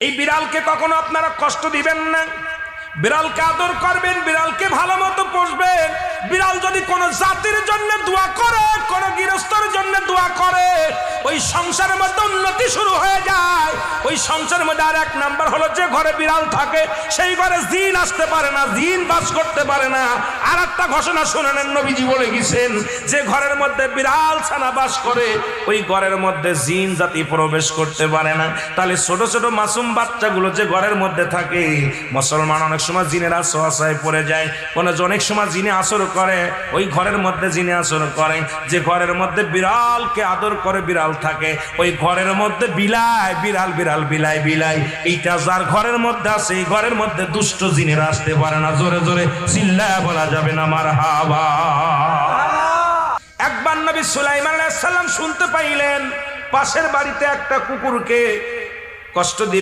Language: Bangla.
এই বিড়ালকে কখনো আপনারা কষ্ট দিবেন না, বিড়ালকে আদর করবেন, বিড়ালকে ভালো মতো পুষবেন। বিড়াল যদি কোনো জাতির জন্য দোয়া করে, কোনো গৃহস্থর জন্য দোয়া করে, ওই সংসারের মধ্যে উন্নতি শুরু হয়ে যায়। ওই সংসারের মধ্যে আর এক নাম্বার হলো, যে ঘরে বিড়াল থাকে সেই ঘরে জিন আসতে পারে না, জিন বাস করতে পারে না। আর একটা ঘোষণা শুনে নেন, নবীজি বলে গেছেন, যে ঘরের মধ্যে বিড়াল ছানা বাস করে ওই ঘরের মধ্যে জিন জাতি প্রবেশ করতে পারে না। তাহলে ছোট ছোট মাসুম বাচ্চাগুলো যে ঘরের মধ্যে থাকে, মুসলমান অনেক সময় জিনের আশ্রয় পড়ে যায়, অনেক সময় জিনে আসর করে, ওই ঘরের মধ্যে জিনে আসর করে। যে ঘরের মধ্যে বিড়ালকে আদর করে বিড়াল থাকে, ওই ঘরের মধ্যে বিলাই বিড়াল বিড়াল বিলাই বিলাই, এইটা যার ঘরের মধ্যে আছে এই ঘরের মধ্যে দুষ্ট জিনেরা আসতে পারে না। জোরে জোরে চিল্লায়া বলা যাবে না মারহাবা। একবার নবী সুলাইমান আলাইহিস সালাম শুনতে পাইলেন পাশের বাড়িতে একটা কুকুরকে কষ্ট দিয়ে